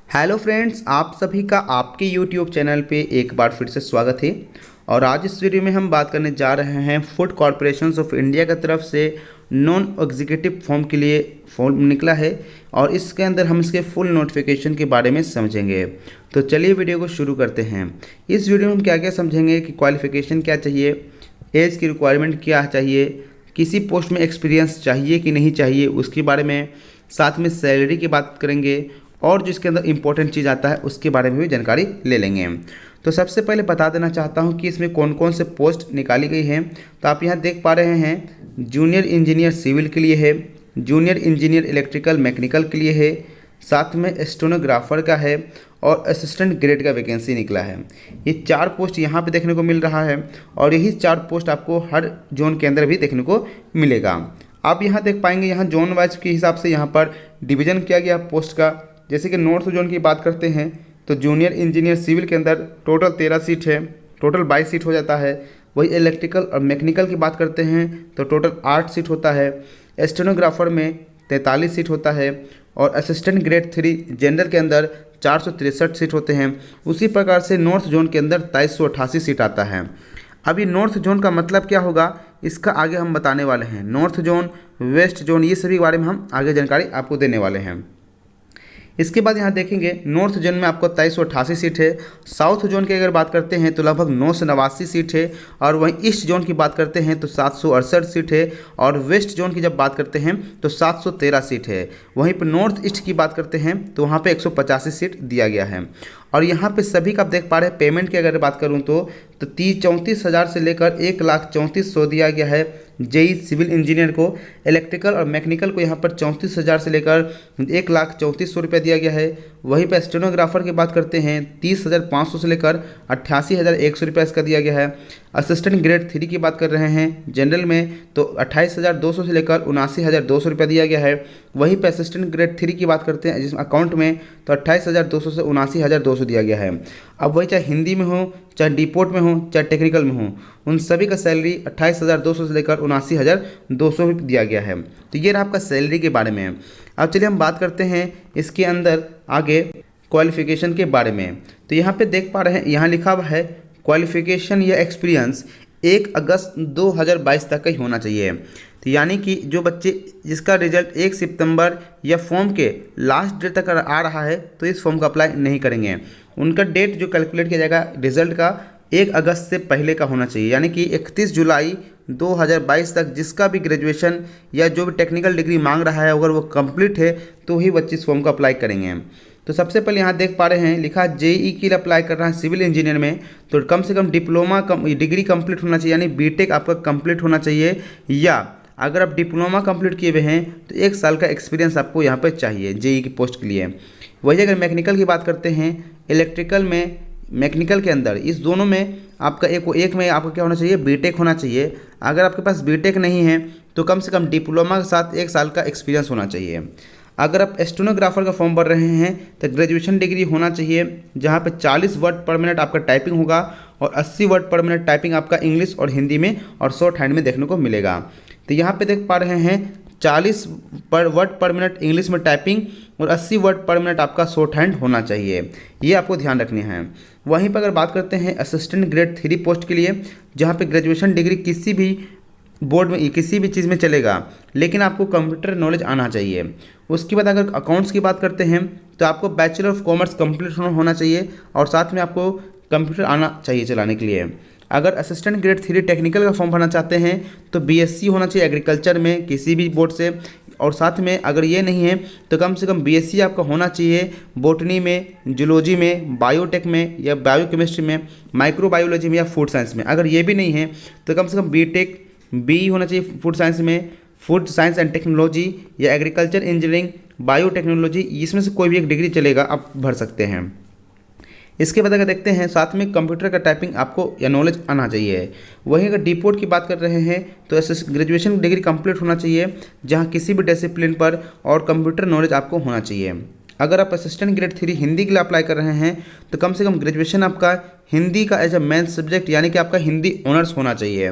Hello friends, आप सभी का आपके यूट्यूब चैनल पे एक बार फिर से स्वागत है। और आज इस वीडियो में हम बात करने जा रहे हैं फूड कॉरपोरेशन ऑफ इंडिया की तरफ से नॉन एग्जीक्यूटिव फॉर्म के लिए फॉर्म निकला है और इसके अंदर हम इसके फुल नोटिफिकेशन के बारे में समझेंगे। तो चलिए वीडियो को शुरू करते हैं। इस वीडियो में हम क्या क्या समझेंगे कि क्वालिफिकेशन क्या चाहिए, एज की रिक्वायरमेंट क्या चाहिए, किसी पोस्ट में एक्सपीरियंस चाहिए कि नहीं चाहिए उसके बारे में, साथ में सैलरी की बात करेंगे और जिसके अंदर इंपॉर्टेंट चीज़ आता है उसके बारे में भी जानकारी ले लेंगे। तो सबसे पहले बता देना चाहता हूं कि इसमें कौन कौन से पोस्ट निकाली गई हैं। तो आप यहां देख पा रहे हैं, जूनियर इंजीनियर सिविल के लिए है, जूनियर इंजीनियर इलेक्ट्रिकल मैकेनिकल के लिए है, साथ में स्टेनोग्राफर का है और असिस्टेंट ग्रेड का वैकेंसी निकला है। ये 4 पोस्ट यहाँ पे देखने को मिल रहा है और यही 4 पोस्ट आपको हर जोन के अंदर भी देखने को मिलेगा। आप यहाँ देख पाएंगे, यहाँ जोन वाइज के हिसाब से यहाँ पर डिवीजन किया गया पोस्ट का। जैसे कि नॉर्थ जोन की बात करते हैं तो जूनियर इंजीनियर सिविल के अंदर टोटल 13 सीट है, टोटल 22 सीट हो जाता है। वही इलेक्ट्रिकल और मैकेनिकल की बात करते हैं तो टोटल 8 सीट होता है। स्टेनोग्राफर में 43 सीट होता है और असिस्टेंट ग्रेड 3 जनरल के अंदर 463 सीट होते हैं। उसी प्रकार से नॉर्थ जोन के अंदर 2388 सीट आता है। अब ये नॉर्थ जोन का मतलब क्या होगा इसका आगे हम बताने वाले हैं। नॉर्थ जोन, वेस्ट जोन, ये सभी के बारे में हम आगे जानकारी आपको देने वाले हैं। इसके बाद यहाँ देखेंगे नॉर्थ जोन में आपको 2388 सीट है। साउथ जोन की अगर बात करते हैं तो लगभग 989 सीट है और वहीं ईस्ट जोन की बात करते हैं तो 768 सीट है और वेस्ट जोन की जब बात करते हैं तो 713 सीट है। वहीं पर नॉर्थ ईस्ट की बात करते हैं तो वहाँ पे 185 सीट दिया गया है। और यहाँ पे सभी का आप देख पा रहे हैं, पेमेंट की अगर बात करूँ तो 34,000 से लेकर 1,34,100 दिया गया है जेई सिविल इंजीनियर को। इलेक्ट्रिकल और मैकेनिकल को यहाँ पर 34,000 से लेकर 1,34,100 रुपया दिया गया है। वहीं पर स्टेनोग्राफर की बात करते हैं 30,500 से लेकर 88,100 रुपया इसका दिया गया है। असिस्टेंट ग्रेड 3 की बात कर रहे हैं जनरल में तो 28,200 से लेकर 79,200 रुपया दिया गया है। वहीं पर असिस्टेंट ग्रेड 3 की बात करते हैं जिसमें अकाउंट में तो 28,200 से 79,200 दिया गया है। अब वही चाहे हिंदी में हो, चाहे डिपोर्ट में हो, चाहे टेक्निकल में हो, उन सभी का सैलरी 28,200 से लेकर 79,200 दिया गया है। तो ये रहा आपका सैलरी के बारे में। अब चलिए हम बात करते हैं इसके अंदर आगे क्वालिफिकेशन के बारे में। तो यहाँ पे देख पा रहे हैं, यहाँ लिखा हुआ है क्वालिफिकेशन या एक्सपीरियंस 1 अगस्त 2022 तक का ही होना चाहिए। तो यानी कि जो बच्चे जिसका रिजल्ट 1 सितंबर या फॉर्म के लास्ट डेट तक आ रहा है तो इस फॉर्म का अप्लाई नहीं करेंगे। उनका डेट जो कैलकुलेट किया जाएगा रिजल्ट का 1 अगस्त से पहले का होना चाहिए। यानी कि 31 जुलाई 2022 तक जिसका भी ग्रेजुएशन या जो भी टेक्निकल डिग्री मांग रहा है अगर वो कंप्लीट है तो ही बच्चे इस फॉर्म को अप्लाई करेंगे। तो सबसे पहले यहाँ देख पा रहे हैं लिखा जेई के लिए अप्लाई कर रहा है सिविल इंजीनियर में तो कम से कम डिप्लोमा डिग्री कंप्लीट होना चाहिए, यानी बीटेक आपका कंप्लीट होना चाहिए, या अगर आप डिप्लोमा कंप्लीट किए हुए हैं तो 1 साल का एक्सपीरियंस आपको यहाँ पर चाहिए जेई की पोस्ट के लिए। वही अगर मैकेनिकल की बात करते हैं, इलेक्ट्रिकल में मैकेनिकल के अंदर इस दोनों में आपका एक में आपका क्या होना चाहिए, बीटेक होना चाहिए। अगर आपके पास बीटेक नहीं है तो कम से कम डिप्लोमा के साथ 1 साल का एक्सपीरियंस होना चाहिए। अगर आप स्टेनोग्राफर का फॉर्म भर रहे हैं तो ग्रेजुएशन डिग्री होना चाहिए जहां पे 40 वर्ड पर मिनट आपका टाइपिंग होगा और 80 वर्ड पर मिनट टाइपिंग आपका इंग्लिश और हिंदी में और शॉर्ट हैंड में देखने को मिलेगा। तो यहाँ पे देख पा रहे हैं 40 वर्ड पर मिनट इंग्लिश में टाइपिंग और 80 वर्ड पर मिनट आपका शॉर्ट हैंड होना चाहिए, ये आपको ध्यान रखने हैं। वहीं पर अगर बात करते हैं असिस्टेंट ग्रेड 3 पोस्ट के लिए जहाँ पे ग्रेजुएशन डिग्री किसी भी बोर्ड में किसी भी चीज़ में चलेगा लेकिन आपको कंप्यूटर नॉलेज आना चाहिए। उसके बाद अगर अकाउंट्स की बात करते हैं तो आपको बैचलर ऑफ कॉमर्स कंप्लीट होना चाहिए और साथ में आपको कंप्यूटर आना चाहिए चलाने के लिए। अगर असिस्टेंट ग्रेड 3 टेक्निकल का फॉर्म भरना चाहते हैं तो बीएससी होना चाहिए एग्रीकल्चर में किसी भी बोर्ड से, और साथ में अगर ये नहीं है तो कम से कम बीएससी आपका होना चाहिए बॉटनी में, जूलॉजी में, बायोटेक में या बायोकेमिस्ट्री में, माइक्रोबायोलॉजी में या फूड साइंस में। अगर ये भी नहीं है तो कम से कम बीटेक बी होना चाहिए फूड साइंस में, फूड साइंस एंड टेक्नोलॉजी या एग्रीकल्चर इंजीनियरिंग, बायोटेक्नोलॉजी, इसमें से कोई भी एक डिग्री चलेगा, आप भर सकते हैं। इसके बाद अगर देखते हैं साथ में कंप्यूटर का टाइपिंग आपको या नॉलेज आना चाहिए। वहीं अगर डिपोर्ट की बात कर रहे हैं तो ग्रेजुएशन डिग्री कंप्लीट होना चाहिए जहां किसी भी डिसिप्लिन पर और कंप्यूटर नॉलेज आपको होना चाहिए। अगर आप असिस्टेंट ग्रेड 3 हिंदी के लिए अप्लाई कर रहे हैं तो कम से कम ग्रेजुएशन आपका हिंदी का एज अ मेन सब्जेक्ट यानी कि आपका हिंदी ऑनर्स होना चाहिए,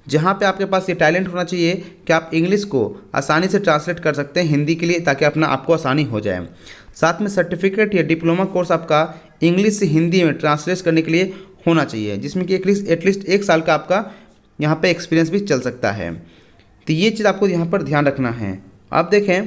जहाँ पे आपके पास ये टैलेंट होना चाहिए कि आप इंग्लिश को आसानी से ट्रांसलेट कर सकते हैं हिंदी के लिए ताकि अपना आपको आसानी हो जाए। साथ में सर्टिफिकेट या डिप्लोमा कोर्स आपका इंग्लिश से हिंदी में ट्रांसलेट करने के लिए होना चाहिए, जिसमें कि एटलीस्ट 1 साल का आपका यहाँ पे एक्सपीरियंस भी चल सकता है। तो ये चीज़ आपको यहाँ पर ध्यान रखना है। आप देखें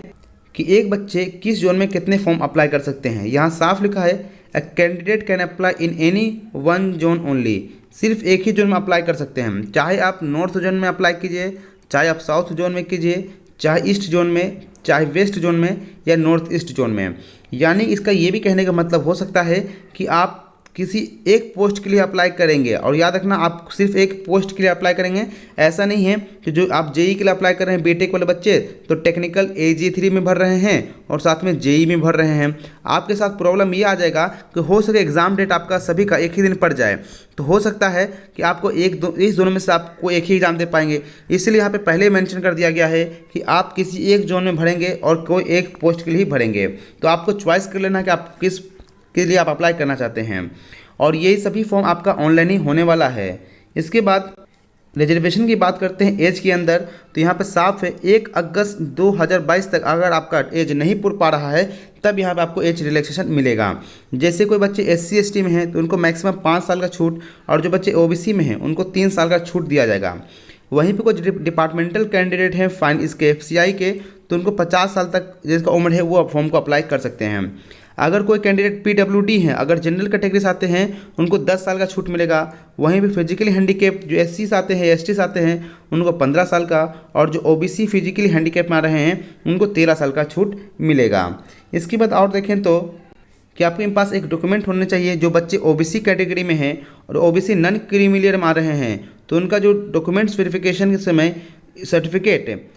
कि एक बच्चे किस जोन में कितने फॉर्म अप्लाई कर सकते हैं। यहाँ साफ लिखा है a candidate can apply in any one zone only. सिर्फ एक ही जोन में अप्लाई कर सकते हैं, चाहे आप नॉर्थ जोन में अप्लाई कीजिए, चाहे आप साउथ जोन में कीजिए, चाहे ईस्ट जोन में, चाहे वेस्ट जोन में या नॉर्थ ईस्ट जोन में। यानी इसका ये भी कहने का मतलब हो सकता है कि आप किसी एक पोस्ट के लिए अप्लाई करेंगे, और याद रखना आप सिर्फ एक पोस्ट के लिए अप्लाई करेंगे। ऐसा नहीं है कि जो आप जेई के लिए अप्लाई कर रहे हैं बीटेक वाले बच्चे तो टेक्निकल AG3 में भर रहे हैं और साथ में जेई में भर रहे हैं। आपके साथ प्रॉब्लम ये आ जाएगा कि हो सके एग्ज़ाम डेट आपका सभी का एक ही दिन पड़ जाए, तो हो सकता है कि आपको इस दोनों में से आपको एक ही एग्ज़ाम दे पाएंगे। इसलिए यहाँ पे पहले मेंशन कर दिया गया है कि आप किसी एक जोन में भरेंगे और कोई एक पोस्ट के लिए ही भरेंगे। तो आपको चॉइस कर लेना कि आप किस के लिए आप अप्लाई करना चाहते हैं, और यही सभी फॉर्म आपका ऑनलाइन ही होने वाला है। इसके बाद रिजर्वेशन की बात करते हैं एज के अंदर, तो यहाँ पे साफ है 1 अगस्त 2022 तक अगर आपका एज नहीं पूर पा रहा है तब यहाँ पे आपको एज रिलैक्सेशन मिलेगा। जैसे कोई बच्चे SC ST में हैं तो उनको मैक्सिमम 5 साल का छूट, और जो बच्चे OBC में हैं उनको 3 साल का छूट दिया जाएगा। वहीं पे कुछ डिपार्टमेंटल कैंडिडेट हैं फाइन इसके FCI के, तो उनको 50 साल तक जिसका उम्र है वो फॉर्म को अप्लाई कर सकते हैं। अगर कोई कैंडिडेट PWD हैं, अगर जनरल कैटेगरी से आते हैं उनको 10 साल का छूट मिलेगा। वहीं पे फिजिकली हैंडीकेप जो SC से आते हैं ST से आते हैं उनको 15 साल का, और जो OBC फिजिकली हैंडीकेप में आ रहे हैं उनको 13 साल का छूट मिलेगा। इसके बाद और देखें तो कि आपके पास एक डॉक्यूमेंट होने चाहिए। जो बच्चे OBC कैटेगरी में हैं और OBC नॉन क्रीमिलियर में आ रहे हैं तो उनका जो डॉक्यूमेंट्स वेरिफिकेशन के समय सर्टिफिकेट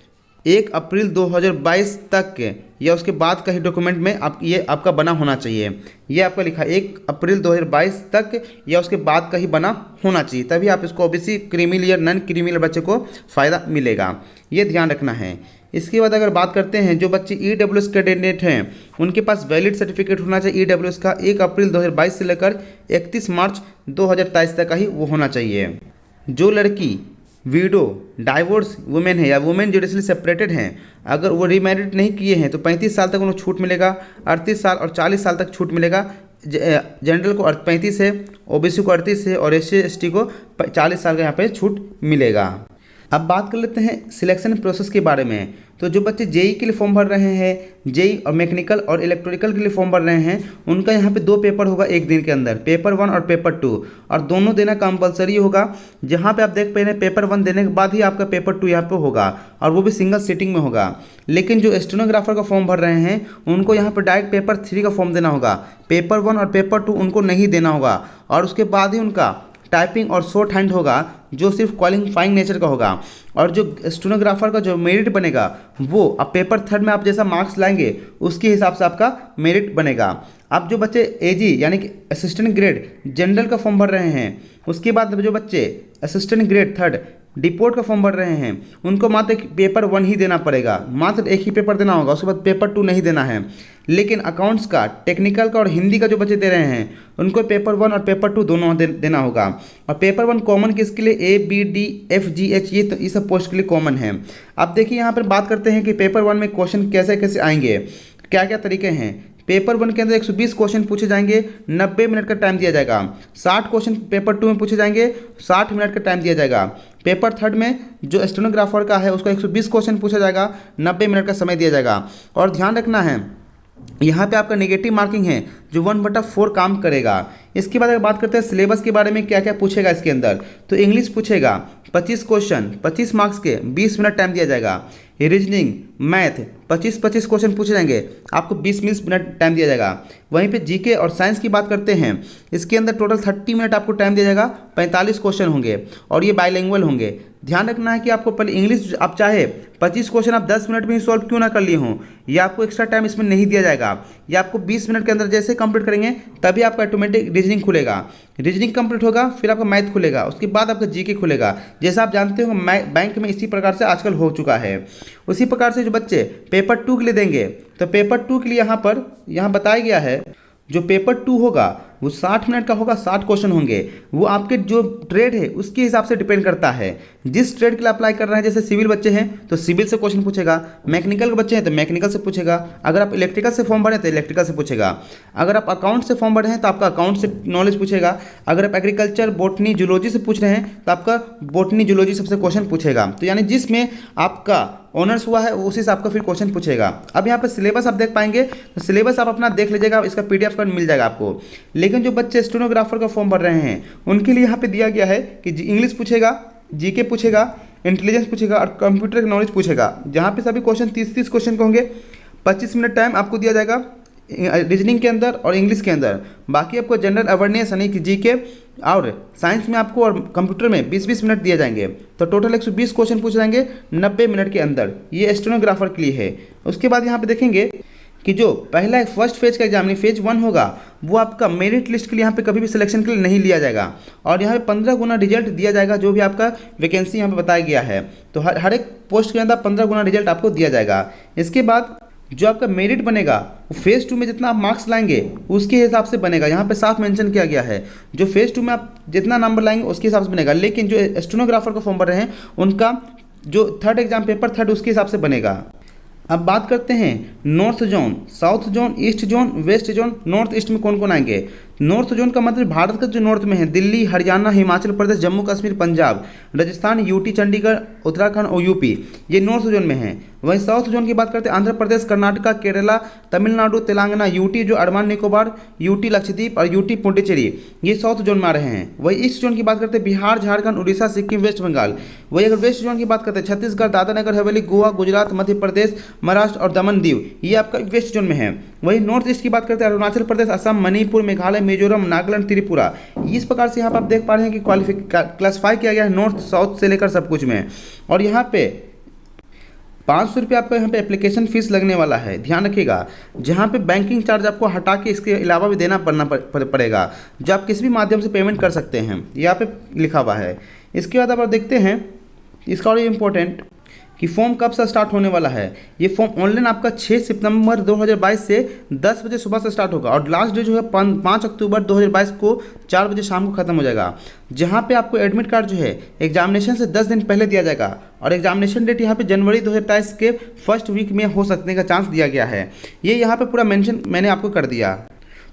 1 अप्रैल 2022 तक या उसके बाद का ही डॉक्यूमेंट में ये आपका बना होना चाहिए। ये आपका लिखा 1 अप्रैल 2022 तक या उसके बाद का ही बना होना चाहिए, तभी आप इसको OBC क्रीमिलियर नॉन क्रीमिलियर बच्चे को फ़ायदा मिलेगा। ये ध्यान रखना है। इसके बाद अगर बात करते हैं जो बच्चे EWS कैंडिडेट हैं उनके पास वैलिड सर्टिफिकेट होना चाहिए EWS का 1 अप्रैल 2022 से लेकर 31 मार्च 2023 तक का ही वो होना चाहिए। जो लड़की विडो डाइवोर्स वुमेन है या वुमेन जुडिशली सेपरेटेड हैं, अगर वो रीमैरिड नहीं किए हैं तो 35 साल तक उनको छूट मिलेगा, 38 साल और 40 साल तक छूट मिलेगा। जनरल को 35 है, OBC को 38 है और SC ST को 40 साल का यहाँ पे छूट मिलेगा। अब बात कर लेते हैं सिलेक्शन प्रोसेस के बारे में। तो जो बच्चे जेई के लिए फॉर्म भर रहे हैं, जेई और मैकेनिकल और इलेक्ट्रिकल के लिए फॉर्म भर रहे हैं, उनका यहाँ पे 2 पेपर होगा एक दिन के अंदर, पेपर 1 और पेपर 2, और दोनों देना कंपलसरी होगा। जहाँ पे आप देख पा रहे हैं पेपर 1 देने के बाद ही आपका पेपर 2 यहाँ पे होगा, और वो भी सिंगल सीटिंग में होगा। लेकिन जो स्टेनोग्राफर का फॉर्म भर रहे हैं उनको यहाँ पर डायरेक्ट पेपर 3 का फॉर्म देना होगा, पेपर 1 और पेपर 2 उनको नहीं देना होगा, और उसके बाद ही उनका टाइपिंग और शॉर्ट हैंड होगा जो सिर्फ क्वालिफाइंग नेचर का होगा। और जो स्टेनोग्राफर का जो मेरिट बनेगा वो अब पेपर 3 में आप जैसा मार्क्स लाएंगे उसके हिसाब से आपका मेरिट बनेगा। अब जो बच्चे AG यानी कि असिस्टेंट ग्रेड जनरल का फॉर्म भर रहे हैं, उसके बाद जो बच्चे असिस्टेंट ग्रेड 3 डिपोर्ट का फॉर्म भर रहे हैं उनको मात्र पेपर 1 ही देना पड़ेगा, मात्र एक ही पेपर देना होगा, उसके बाद पेपर 2 नहीं देना है। लेकिन अकाउंट्स का, टेक्निकल का और हिंदी का जो बच्चे दे रहे हैं उनको पेपर 1 और पेपर 2 दोनों देना होगा। और पेपर 1 कॉमन किसके लिए, A B D F G H, ये सब पोस्ट के लिए कॉमन है। अब देखिए यहाँ पर बात करते हैं कि पेपर 1 में क्वेश्चन कैसे कैसे आएंगे, क्या क्या तरीके हैं। पेपर 1 के अंदर 120 क्वेश्चन पूछे जाएंगे, 90 मिनट का टाइम दिया जाएगा। 60 क्वेश्चन पेपर 2 में पूछे जाएंगे, 60 मिनट का टाइम दिया जाएगा। पेपर 3 में जो स्टेनोग्राफर का है उसका 120 क्वेश्चन पूछा जाएगा, 90 मिनट का समय दिया जाएगा। और ध्यान रखना है यहाँ पे आपका नेगेटिव मार्किंग है जो 1/4 काम करेगा। इसके बाद अगर बात करते हैं सिलेबस के बारे में क्या क्या पूछेगा इसके अंदर, तो इंग्लिश पूछेगा 25 क्वेश्चन 25 मार्क्स के, 20 मिनट टाइम दिया जाएगा। रीजनिंग मैथ 25 क्वेश्चन पूछे जाएंगे, आपको 20 मिनट टाइम दिया जाएगा। वहीं पे जीके और साइंस की बात करते हैं, इसके अंदर टोटल 30 मिनट आपको टाइम दिया जाएगा, 45 क्वेश्चन होंगे और ये बाइलिंगुअल होंगे। ध्यान रखना है कि आपको पहले इंग्लिश आप चाहे 25 क्वेश्चन आप 10 मिनट में ही सॉल्व क्यों ना कर लिए हों, ये आपको एक्स्ट्रा टाइम इसमें नहीं दिया जाएगा। ये आपको 20 मिनट के अंदर जैसे कंप्लीट करेंगे तभी आपका ऑटोमेटिक रीजनिंग खुलेगा। रीजनिंग कंप्लीट होगा फिर आपका मैथ खुलेगा, उसके बाद आपका जीके खुलेगा। जैसा आप जानते हो बैंक में इसी प्रकार से आजकल हो चुका है। उसी प्रकार से जो बच्चे पेपर 2 के लिए देंगे तो पेपर 2 के लिए यहाँ बताया गया है जो पेपर 2 होगा वो 60 मिनट का होगा, 60 क्वेश्चन होंगे। वो आपके जो ट्रेड है उसके हिसाब से डिपेंड करता है। जिस ट्रेड के लिए अप्लाई कर रहे हैं, जैसे सिविल बच्चे हैं तो सिविल से क्वेश्चन पूछेगा, मैकेनिकल के बच्चे हैं तो मैकेनिकल से पूछेगा, अगर आप इलेक्ट्रिकल से फॉर्म भरे तो इलेक्ट्रिकल से पूछेगा, अगर आप अकाउंट से फॉर्म भरे हैं तो आपका अकाउंट से नॉलेज पूछेगा, अगर आप एग्रीकल्चर बॉटनी जूलॉजी से पूछ रहे हैं तो आपका बॉटनी जूलॉजी सबसे क्वेश्चन पूछेगा। तो यानी जिसमें आपका ऑनर्स हुआ है उसी से आपका फिर क्वेश्चन पूछेगा। अब यहाँ पे सिलेबस आप देख पाएंगे, तो सिलेबस आप अपना देख लीजिएगा, इसका PDF कार्ड मिल जाएगा आपको। लेकिन जो बच्चे स्टेनोग्राफर का फॉर्म भर रहे हैं उनके लिए यहाँ पे दिया गया है कि इंग्लिश पूछेगा, GK पूछेगा, इंटेलिजेंस पूछेगा और कंप्यूटर नॉलेज पूछेगा। जहाँ पे सभी क्वेश्चन 30-30 क्वेश्चन के होंगे। 25 मिनट टाइम आपको दिया जाएगा रीजनिंग के अंदर और इंग्लिश के अंदर। बाकी आपको जनरल अवेयरनेस यानी कि GK और साइंस में आपको और कंप्यूटर में 20-20 मिनट दिए जाएंगे। तो टोटल 120 क्वेश्चन पूछ जाएंगे 90 मिनट के अंदर। ये स्टेनोग्राफर के लिए है। उसके बाद यहाँ पे देखेंगे कि जो पहला फर्स्ट फेज का एग्जाम फेज 1 होगा वो आपका मेरिट लिस्ट के लिए यहाँ पे कभी भी सिलेक्शन के लिए नहीं लिया जाएगा और यहाँ पे 15 गुना रिजल्ट दिया जाएगा। जो भी आपका वैकेंसी यहाँ पे बताया गया है तो हर एक पोस्ट के अंदर 15 गुना रिजल्ट आपको दिया जाएगा। इसके बाद जो आपका मेरिट बनेगा वो फेज़ 2 में जितना आप मार्क्स लाएंगे उसके हिसाब से बनेगा। यहाँ पे साफ मेंशन किया गया है जो फेज़ 2 में आप जितना नंबर लाएंगे उसके हिसाब से बनेगा। लेकिन जो स्टेनोग्राफर का फॉर्म भर रहे हैं उनका जो थर्ड एग्जाम पेपर थर्ड उसके हिसाब से बनेगा। अब बात करते हैं north zone, south zone, east zone, west zone. North east में कौन कौन आएंगे? नॉर्थ जोन का मतलब भारत का जो नॉर्थ में है दिल्ली, हरियाणा, हिमाचल प्रदेश, जम्मू कश्मीर, पंजाब, राजस्थान, UT, चंडीगढ़, उत्तराखंड और UP, ये नॉर्थ जोन में है। वहीं साउथ जोन की बात करते हैं आंध्र प्रदेश, कर्नाटका, केरला, तमिलनाडु, तेलंगाना, UT जो अंडमान निकोबार, UT लक्षद्वीप और UT पुडुचेरी, ये साउथ जोन में आ रहे हैं। वही ईस्ट जोन की बात करते हैं बिहार, झारखंड, उड़ीसा, सिक्किम, वेस्ट बंगाल। वही अगर वेस्ट जोन की बात करते हैं छत्तीसगढ़, दादरा नगर हवेली, गोवा, गुजरात, मध्य प्रदेश, महाराष्ट्र और दमन दीव, ये आपका वेस्ट जोन में है। वही नॉर्थ ईस्ट की बात करते हैं अरुणाचल प्रदेश, असम, मणिपुर, मेघालय, मिजोरम, नागालैंड, त्रिपुरा। इस प्रकार से यहाँ पर आप देख पा रहे हैं कि क्लासीफाई किया गया है नॉर्थ साउथ से लेकर सब कुछ में। और यहाँ पे 500 रुपये आपका यहाँ पे एप्लीकेशन फ़ीस लगने वाला है, ध्यान रखिएगा। जहाँ पे बैंकिंग चार्ज आपको हटा के इसके अलावा भी देना पड़ेगा, जो आप किसी भी माध्यम से पेमेंट कर सकते हैं, यहाँ पे लिखा हुआ है। इसके बाद आप देखते हैं इसका और इम्पोर्टेंट कि फॉर्म कब से स्टार्ट होने वाला है। ये फॉर्म ऑनलाइन आपका 6 सितंबर 2022 से 10 बजे सुबह से स्टार्ट होगा और लास्ट डे जो है 5 अक्टूबर 2022 को 4 बजे शाम को ख़त्म हो जाएगा। जहाँ पे आपको एडमिट कार्ड जो है एग्जामिनेशन से 10 दिन पहले दिया जाएगा और एग्जामिनेशन डेट यहाँ पे जनवरी 2022 के फर्स्ट वीक में हो सकने का चांस दिया गया है। ये यहाँ पे पूरा मेंशन मैंने आपको कर दिया।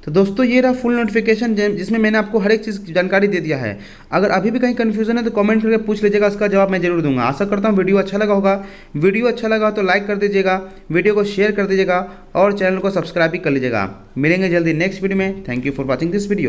तो दोस्तों ये रहा फुल नोटिफिकेशन जिसमें मैंने आपको हर एक चीज़ की जानकारी दे दिया है। अगर अभी भी कहीं कन्फ्यूजन है तो कमेंट करके पूछ लीजिएगा, उसका जवाब मैं जरूर दूंगा। आशा करता हूँ वीडियो अच्छा लगा होगा। वीडियो अच्छा लगा तो लाइक कर दीजिएगा, वीडियो को शेयर कर दीजिएगा और चैनल को सब्सक्राइब भी कर लीजिएगा। मिलेंगे जल्दी नेक्स्ट वीडियो में। Thank you for watching this video.